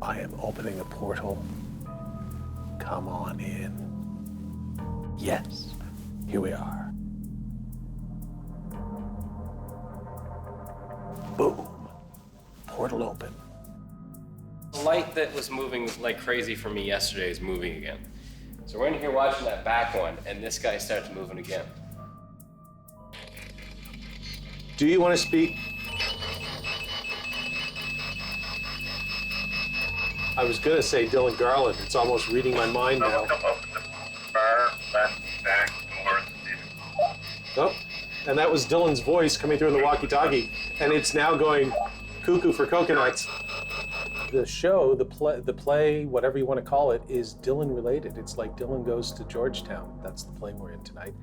I am opening a portal. Come on in. Yes, here we are. Boom. Portal open. The light that was moving like crazy for me yesterday is moving again. So we're in here watching that back one, and this guy starts moving again. Do you want to speak? I was going to say Dillon Garland. It's almost reading my mind now. Oh, and that was Dillon's voice coming through in the walkie-talkie, and it's now going cuckoo for coconuts. The show, the play, whatever you want to call it, is Dillon related. It's like Dillon Goes to Georgetown. That's the play we're in tonight.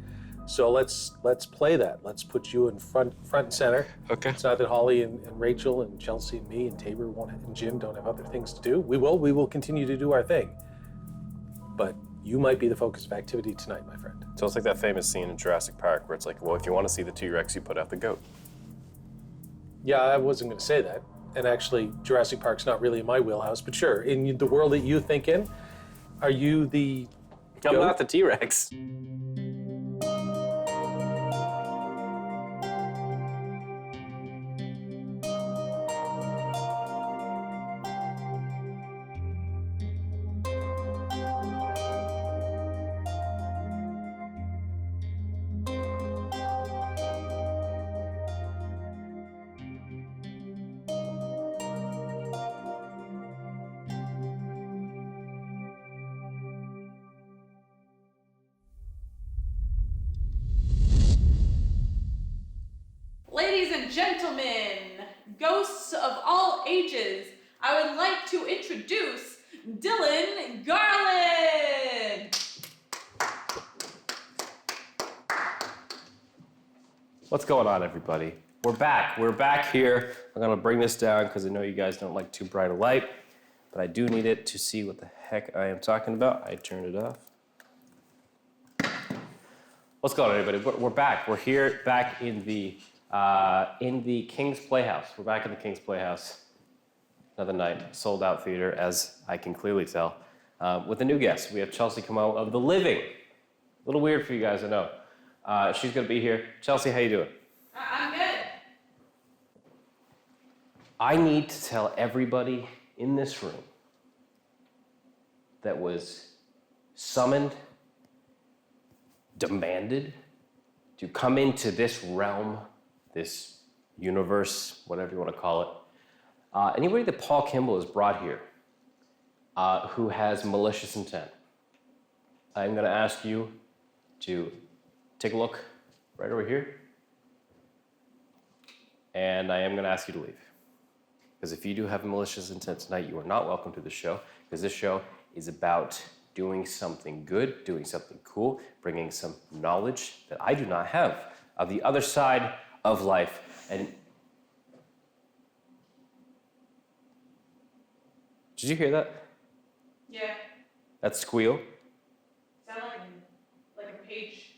So let's play that. Let's put you in front and center. Okay. It's not that Holly and Rachel and Chelsea and me and Tabor and Jim don't have other things to do. We will continue to do our thing. But you might be the focus of activity tonight, my friend. So it's like that famous scene in Jurassic Park where it's like, well, if you want to see the T-Rex, you put out the goat. Yeah, I wasn't going to say that. And actually, Jurassic Park's not really in my wheelhouse, but sure, in the world that you think in, are you the I'm goat? not the T-Rex. Ladies and gentlemen, ghosts of all ages, I would like to introduce Dillon Garland! What's going on, everybody? We're back. We're back here. I'm gonna bring this down because I know you guys don't like too bright a light, but I do need it to see what the heck I am talking about. I turned it off. What's going on, everybody? We're back. We're here back in the Kings Playhouse. We're back in the Kings Playhouse. Another night, sold out theater, as I can clearly tell. With a new guest, we have Chelsea Kamau of The Living. A little weird for you guys, I know. She's gonna be here. Chelsea, how you doing? I'm good. I need to tell everybody in this room that was summoned, demanded to come into this realm, this universe, whatever you want to call it. Anybody that Paul Kimball has brought here who has malicious intent, I'm going to ask you to take a look right over here. And I am going to ask you to leave. Because if you do have a malicious intent tonight, you are not welcome to the show, because this show is about doing something good, doing something cool, bringing some knowledge that I do not have of the other side of life. And did you hear that? Yeah, That squeal? sound like a page,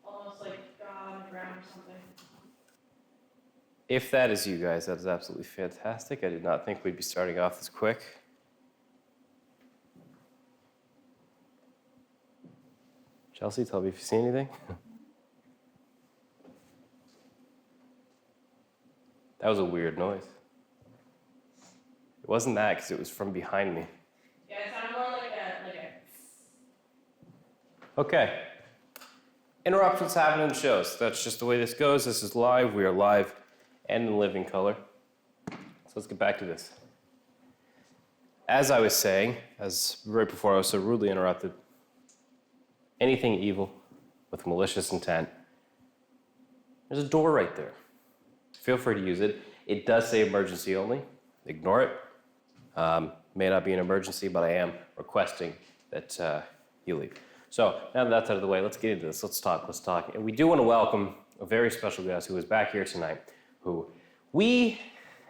almost like on the ground or something. If that is you guys, that is absolutely fantastic. I did not think we'd be starting off this quick. Chelsea, tell me if you see anything. That was a weird noise. It wasn't that, because it was from behind me. Yeah, it sounded more like a... Okay. Interruptions happen in the shows. That's just the way this goes. This is live. We are live and in living color. So let's get back to this. As I was saying, as right before I was so rudely interrupted, anything evil with malicious intent, there's a door right there. Feel free to use it. It does say emergency only. Ignore it. May not be an emergency, but I am requesting that you leave. So now that that's out of the way, let's get into this. Let's talk. And we do want to welcome a very special guest who is back here tonight, who we,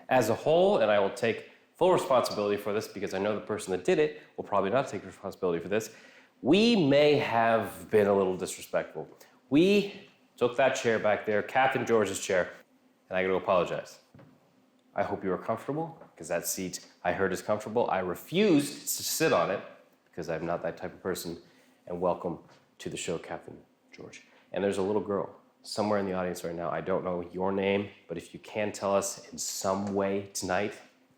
as a whole, and I will take full responsibility for this because I know the person that did it will probably not take responsibility for this. We may have been a little disrespectful. We took that chair back there, Captain George's chair, and I got to apologize. I hope you are comfortable, because that seat I heard is comfortable. I refused to sit on it, because I'm not that type of person. And welcome to the show, Captain George. And there's a little girl somewhere in the audience right now. I don't know your name, but if you can tell us in some way tonight,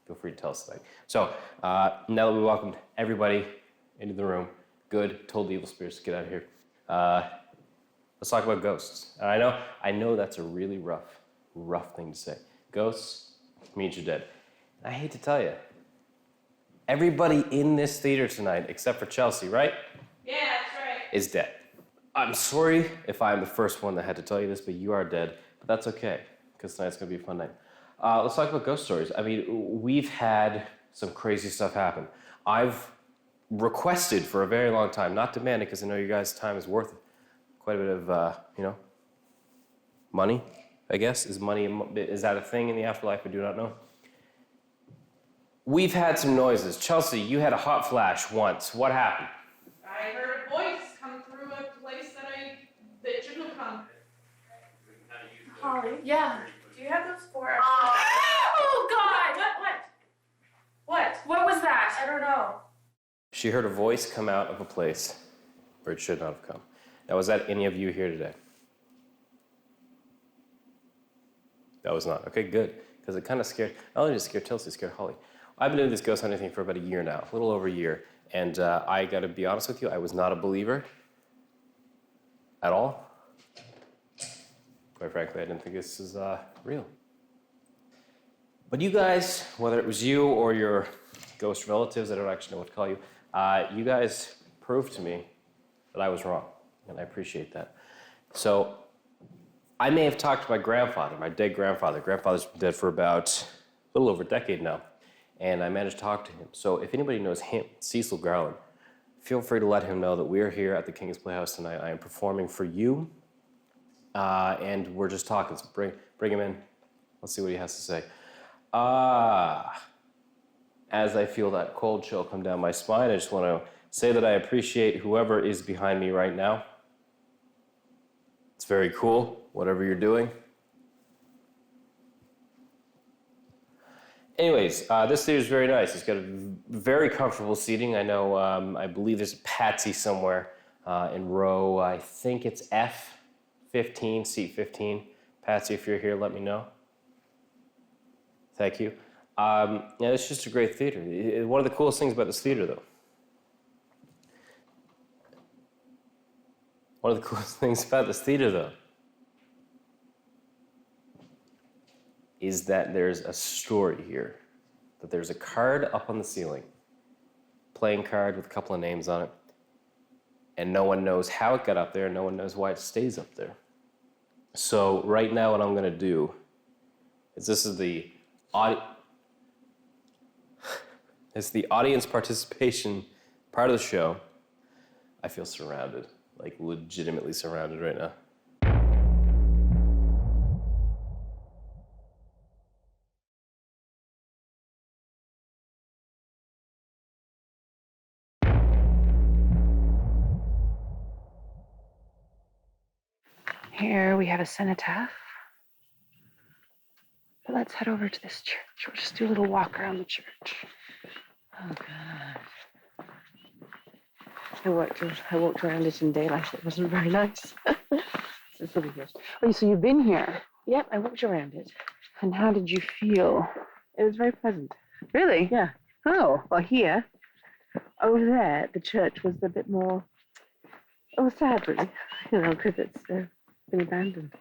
feel free to tell us tonight. So now that we welcomed everybody into the room, good, told the evil spirits to get out of here. Let's talk about ghosts. And I know that's a really rough thing to say. Ghosts means you're dead. And I hate to tell you, everybody in this theater tonight, except for Chelsea, right? Yeah, that's right. Is dead. I'm sorry if I'm the first one that had to tell you this, but you are dead. But that's okay, because tonight's gonna be a fun night. Let's talk about ghost stories. I mean, we've had some crazy stuff happen. I've requested for a very long time, not demanded, because I know you guys' time is worth quite a bit of, money, I guess. Is that a thing in the afterlife? I do not know. We've had some noises. Chelsea, you had a hot flash once. What happened? I heard a voice come through a place that shouldn't have come. Holly? Yeah. Do you have those 4 Oh, God! What? What was that? I don't know. She heard a voice come out of a place where it should not have come. Now, was that any of you here today? That was not. Okay, good. Because it kind of scared, not only did it scare Chelsea, it scared Holly. I've been doing this ghost hunting thing for about a year now, a little over a year. And I gotta be honest with you, I was not a believer at all. Quite frankly, I didn't think this is real. But you guys, whether it was you or your ghost relatives, I don't actually know what to call you, you guys proved to me that I was wrong, and I appreciate that. So I may have talked to my grandfather, my dead grandfather. Grandfather's been dead for about a little over a decade now, and I managed to talk to him. So if anybody knows him, Cecil Garland, feel free to let him know that we're here at the Kings Playhouse tonight. I am performing for you, and we're just talking. So bring him in. Let's see what he has to say. As I feel that cold chill come down my spine, I just want to say that I appreciate whoever is behind me right now. It's very cool, whatever you're doing. Anyways, this theater is very nice. It's got a very comfortable seating. I know, I believe there's a Patsy somewhere in row, I think it's F15, seat 15. Patsy, if you're here, let me know. Thank you. Yeah, it's just a great theater. One of the coolest things about this theater, though, is that there's a story here. That there's a card up on the ceiling, playing card with a couple of names on it, and no one knows how it got up there, and no one knows why it stays up there. So right now what I'm gonna do is this is the audience participation part of the show. I feel surrounded, like legitimately surrounded right now. Here we have a cenotaph. But let's head over to this church. We'll just do a little walk around the church. Oh, God. I walked around it in daylight. It wasn't very nice. It's really good. Oh, so you've been here? Yep, I walked around it. And how did you feel? It was very pleasant. Really? Yeah. Oh, well, here, over there, the church was a bit more, oh, sad, really, because it's been abandoned.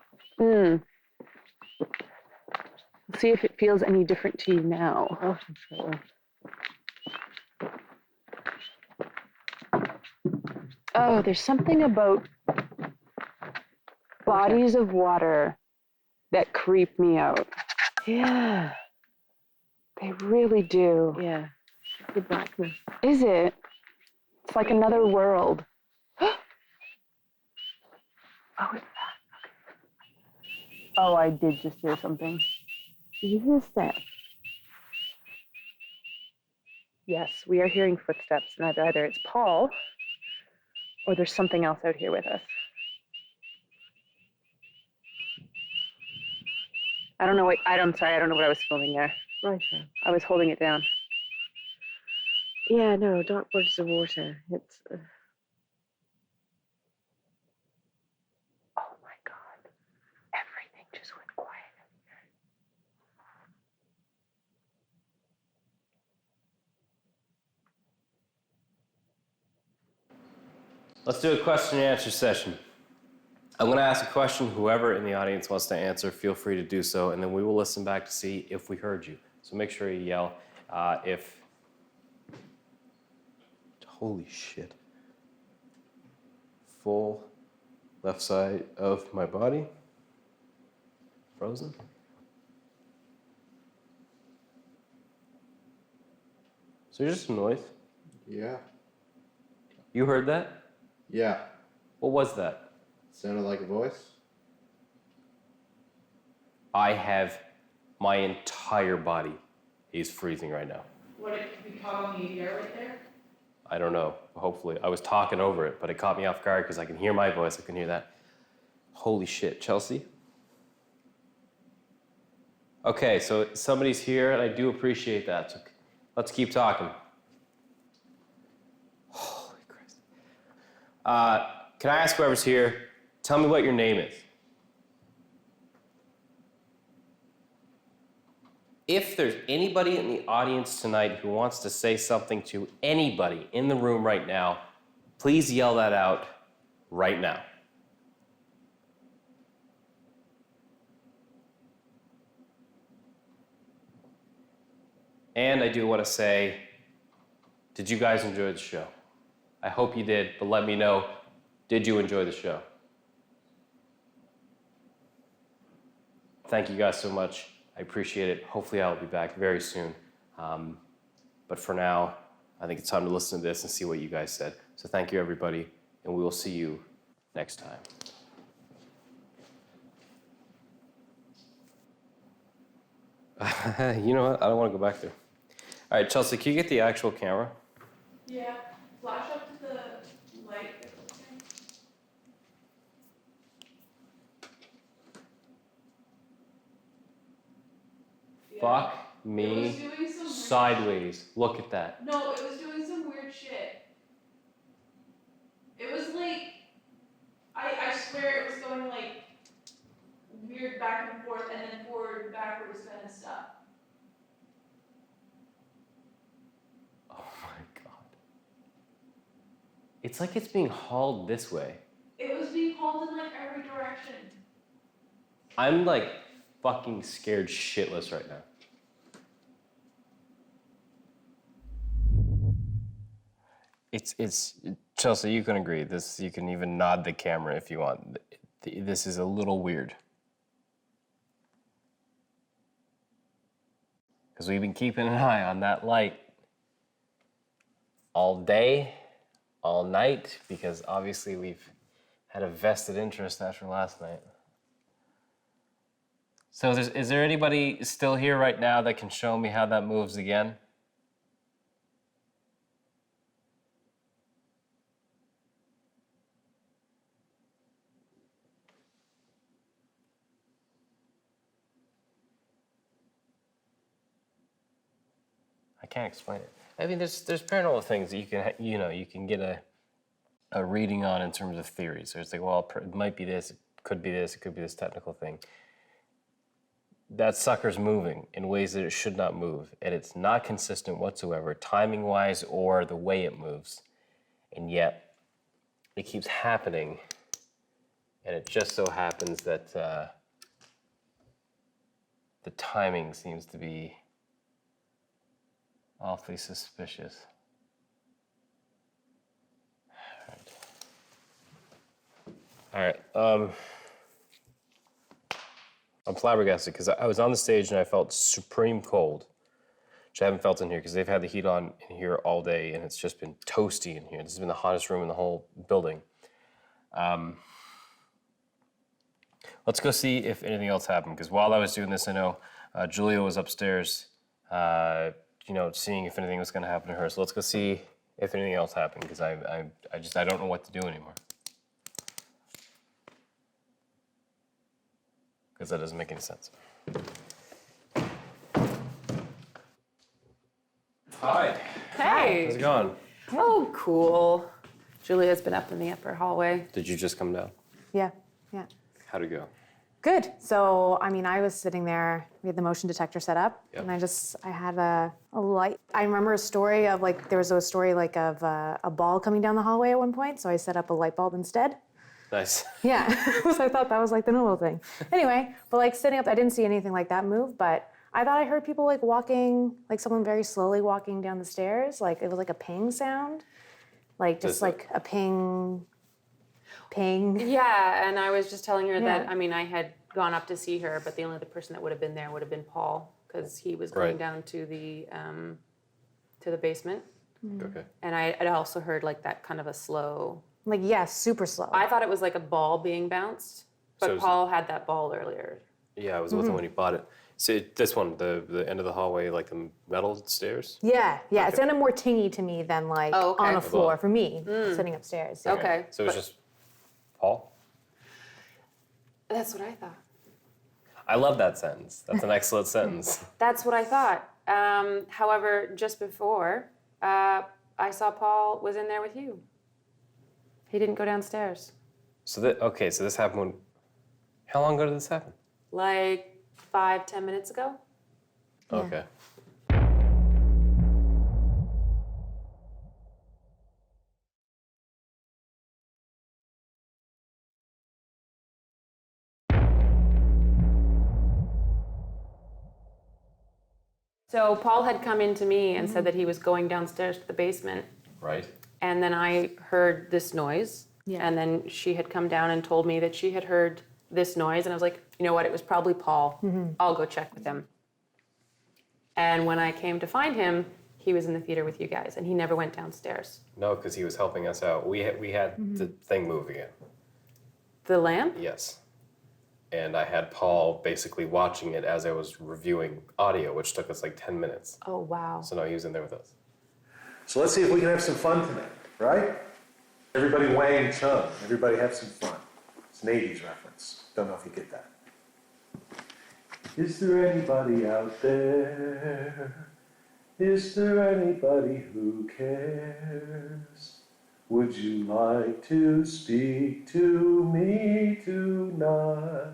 See if it feels any different to you now. Oh, I'm sure it will. Oh, there's something about bodies of water that creep me out. Yeah. They really do. Yeah. The blackness. Is it? It's like another world. Oh, it's that. Oh, I did just hear something. Did you hear steps? Yes, we are hearing footsteps, and either it's Paul or there's something else out here with us. I don't know what, I'm sorry, I don't know what I was filming there. Right. I was holding it down. Yeah, no, dark bodies of water. It's. Oh my God. Everything just went quiet. Let's do a question and answer session. I'm going to ask a question. Whoever in the audience wants to answer, feel free to do so, and then we will listen back to see if we heard you. So make sure you yell if... Holy shit. Full left side of my body. Frozen. So there's just some noise. Yeah. You heard that? Yeah. What was that? Sounded like a voice. I have my entire body is freezing right now. What, it could be caught on the ADR right there? I don't know. Hopefully. I was talking over it, but it caught me off guard because I can hear my voice. I can hear that. Holy shit. Chelsea? Okay, so somebody's here, and I do appreciate that. So let's keep talking. Holy Christ. Can I ask whoever's here, tell me what your name is? If there's anybody in the audience tonight who wants to say something to anybody in the room right now, please yell that out right now. And I do want to say, did you guys enjoy the show? I hope you did, but let me know, did you enjoy the show? Thank you guys so much. I appreciate it. Hopefully I'll be back very soon. But for now, I think it's time to listen to this and see what you guys said. So thank you, everybody, and we will see you next time. You know what? I don't want to go back there. All right, Chelsea, can you get the actual camera? Yeah. Flash up to the light. Yeah. Fuck It me was doing some sideways. Look at that. No, it was doing some weird shit. It was like, I swear it was going like weird back and forth and then forward and backwards kind of stuff. Oh my God. It's like it's being hauled this way. It was being hauled in like every direction. I'm like fucking scared shitless right now. It's Chelsea, you can agree. This, you can even nod the camera if you want. This is a little weird. Because we've been keeping an eye on that light all day, all night, because obviously we've had a vested interest after last night. So is there anybody still here right now that can show me how that moves again? I can't explain it. I mean, there's paranormal things that you can you can get a reading on in terms of theories. So it's like, well, it might be this, it could be this, it could be this technical thing. That sucker's moving in ways that it should not move, and it's not consistent whatsoever, timing-wise or the way it moves. And yet, it keeps happening, and it just so happens that the timing seems to be awfully suspicious. All right. I'm flabbergasted because I was on the stage and I felt supreme cold, which I haven't felt in here because they've had the heat on in here all day and it's just been toasty in here. This has been the hottest room in the whole building. Let's go see if anything else happened, because while I was doing this, I know Julia was upstairs, seeing if anything was going to happen to her. So let's go see if anything else happened, because I don't know what to do anymore. Because that doesn't make any sense. Hi. Hey. How's it going? Oh, cool. Julia's been up in the upper hallway. Did you just come down? Yeah. How'd it go? Good. So, I mean, I was sitting there, we had the motion detector set up, Yep. and I had a light. I remember a story of there was a story of a ball coming down the hallway at one point, so I set up a light bulb instead. Nice. Yeah, so I thought that was the normal thing. Anyway, but sitting up, I didn't see anything like that move, but I thought I heard people walking, someone very slowly walking down the stairs. It was a ping sound, a ping. Yeah, and I was just telling her that, Yeah. I mean, I had gone up to see her, but the only other person that would have been there would have been Paul, because he was going Right. down to the basement. Okay. And I'd also heard that kind of a slow, Super slow. I thought it was a ball being bounced, but So it was- Paul had that ball earlier. Yeah, I was with him when he bought it. So this one, the end of the hallway, the metal stairs? Yeah, it Okay. sounded more tingy to me than Oh, okay. on a floor Above. for me, sitting upstairs. Yeah. Okay. So it was but- just Paul? That's what I thought. I love that sentence. That's an excellent sentence. That's what I thought. However, just before, I saw Paul was in there with you. He didn't go downstairs. So this happened when, how long ago did this happen? 5-10 minutes ago. Yeah. Okay. So Paul had come in to me and said that he was going downstairs to the basement. Right. And then I heard this noise. Yeah. And then she had come down and told me that she had heard this noise. And I was like, you know what? It was probably Paul. I'll go check with him. And when I came to find him, he was in the theater with you guys. And he never went downstairs. No, because he was helping us out. We had the thing move again. The lamp? Yes. And I had Paul basically watching it as I was reviewing audio, which took us 10 minutes. Oh, wow. So no, he was in there with us. So let's see if we can have some fun tonight, right? Everybody Wang Chung. Everybody have some fun. It's an 80s reference. Don't know if you get that. Is there anybody out there? Is there anybody who cares? Would you like to speak to me tonight?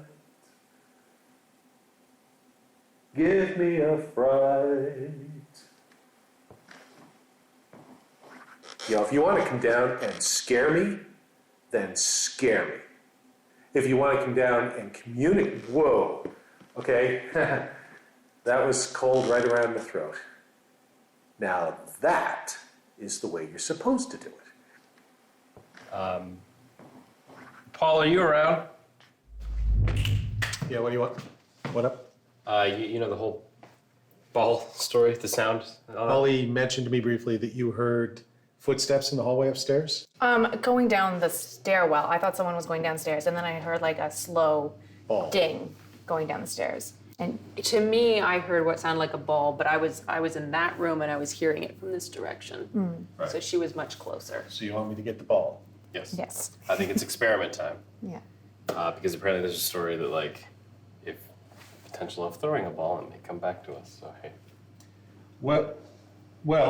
Give me a fright. If you want to come down and scare me, then scare me. If you want to come down and communicate, whoa, okay, that was cold right around the throat. Now that is the way you're supposed to do it. Paul, are you around? Yeah, what do you want? What up? You know the whole ball story, the sound? and all that? Holly mentioned to me briefly that you heard footsteps in the hallway upstairs. Going down the stairwell, I thought someone was going downstairs, and then I heard a slow Ball. ding going down the stairs. And to me, I heard what sounded like a ball, but I was in that room and I was hearing it from this direction. Right. So she was much closer. So you want me to get the ball? Yes. Yes. I think it's experiment time. Yeah. Because apparently there's a story that if potential of throwing a ball and they come back to us. So hey. Well,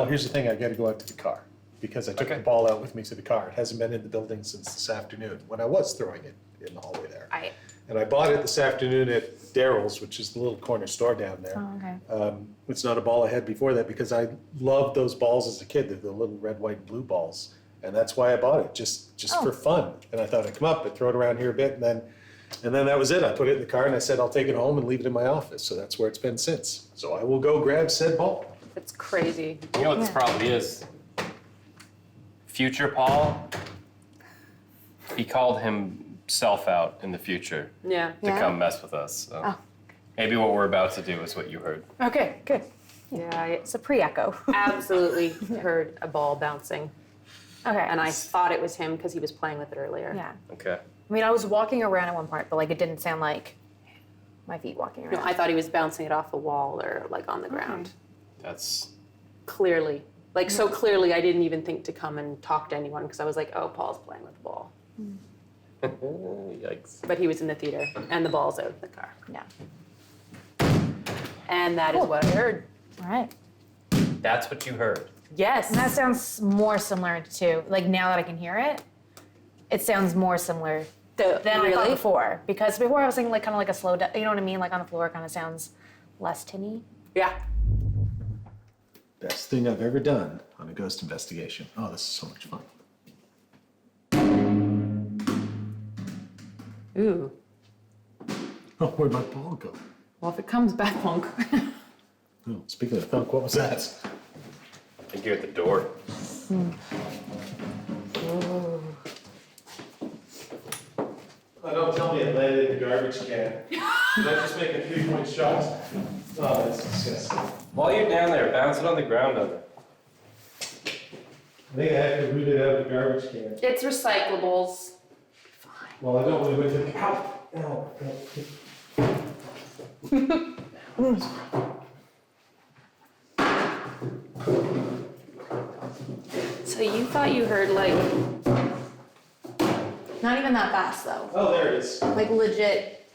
here's the thing. I got to go out to the car because I took Okay. the ball out with me to the car. It hasn't been in the building since this afternoon when I was throwing it in the hallway there. And I bought it this afternoon at Daryl's, which is the little corner store down there. Oh, okay. It's not a ball I had before that because I loved those balls as a kid. They're the little red, white, and blue balls. And that's why I bought it, just for fun. And I thought I'd come up and throw it around here a bit, and then that was it. I put it in the car and I said I'll take it home and leave it in my office. So that's where it's been since. So I will go grab said ball. It's crazy. You know what this probably is? Future Paul, he called himself out in the future Yeah. to come mess with us. So maybe what we're about to do is what you heard. Okay, good. Yeah, I It's a pre-echo. absolutely heard a ball bouncing. Okay. And I thought it was him because he was playing with it earlier. Yeah. Okay. I mean, I was walking around at one part, but it didn't sound like my feet walking around. No, I thought he was bouncing it off a wall or on the ground. That's Clearly. So clearly I didn't even think to come and talk to anyone because I was like, oh, Paul's playing with the ball. yikes. But he was in the theater and the ball's out of the car. Yeah. And that is what I heard. All right. That's what you heard. Yes. And that sounds more similar to, like, now that I can hear it, it sounds more similar than I thought before. Because before I was thinking like kind of like a slow, you know what I mean? Like on the floor kind of sounds less tinny. Yeah. Best thing I've ever done on a ghost investigation. Oh, this is so much fun. Ooh. Oh, where'd my ball go? Well, if it comes back, Punk. Oh, speaking of thunk, what was that? I think you're at the door. Oh, don't tell me it landed in the garbage can. Did I just make a 3-point shot? Oh, that's disgusting. While you're down there, bounce it on the ground on it. I think I have to root it out of the garbage can. It's recyclables. Well, I don't really went to the ow. So you thought you heard like, Not even that fast though. Oh, there it is. Like legit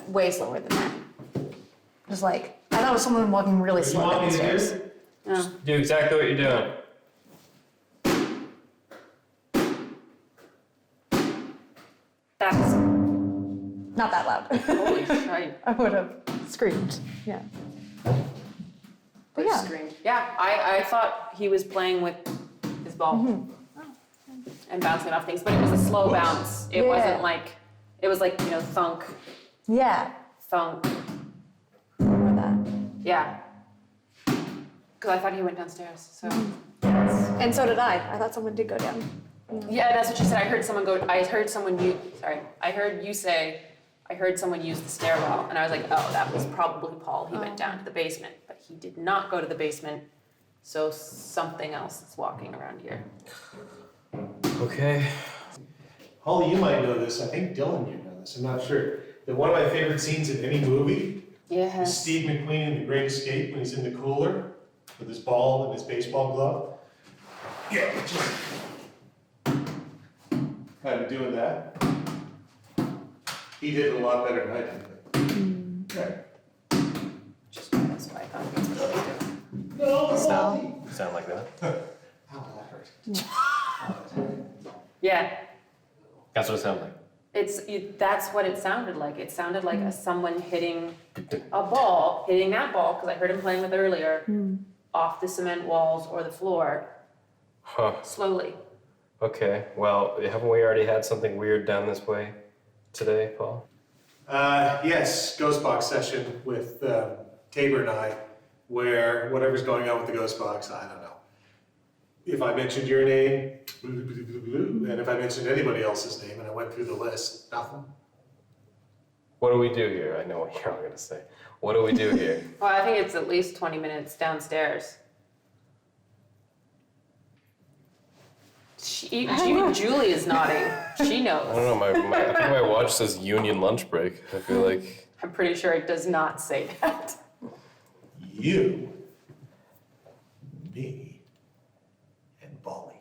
way slower than that. Just like, I thought it was someone walking really You slow want down me the to do stairs. it? Do exactly what you're doing. that's Not that loud. holy shit. I would have screamed. Yeah. But yeah. Screamed. Yeah, I thought he was playing with his ball and bouncing off things, but it was a slow bounce. It Yeah. wasn't like, it was like, thunk, Yeah. thunk. Or that. Yeah. Because I thought he went downstairs, so. And so did I. I thought someone did go down. Yeah, that's what she said. I heard someone use the stairwell, and I was like, oh, that was probably Paul. He went down to the basement, but he did not go to the basement, so something else is walking around here. Okay. Holly, you might know this. I think Dillon, you know this. I'm not sure. That one of my favorite scenes in any movie is Yes. Steve McQueen in The Great Escape when he's in the cooler with his ball and his baseball glove. Yeah, just kind of doing that. He did it a lot better than I did. Okay. Just that's what I thought he was really doing. No, Holly. Sound like that? Ow, that hurt. Yeah, That's what it sounded like. that's what it sounded like. It sounded like someone hitting a ball, hitting that ball, because I heard him playing with it earlier, off the cement walls or the floor, Huh. slowly. Okay. Well, haven't we already had something weird down this way today, Paul? Yes, ghost box session with Tabor and I, where whatever's going on with the ghost box, I don't know. If I mentioned your name, and if I mentioned anybody else's name, and I went through the list, nothing. What do we do here? I know what you're all going to say. What do we do here? Well, I think it's at least 20 minutes downstairs. Even Julie is nodding. She knows. I don't know. I think my watch says union lunch break. I feel like. I'm pretty sure it does not say that. You, me, and Bolly.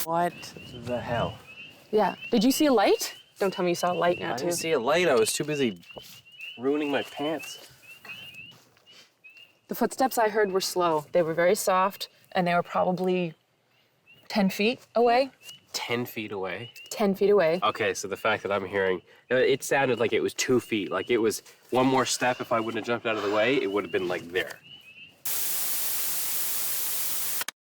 What the hell? Yeah. Did you see a light? Don't tell me you saw a light now, I too. didn't see a light. I was too busy ruining my pants. The footsteps I heard were slow. They were very soft, and they were probably 10 feet away. 10 feet away. 10 feet away. Okay, so the fact that I'm hearing, it sounded like it was 2 feet. Like it was one more step. If I wouldn't have jumped out of the way, it would have been like there.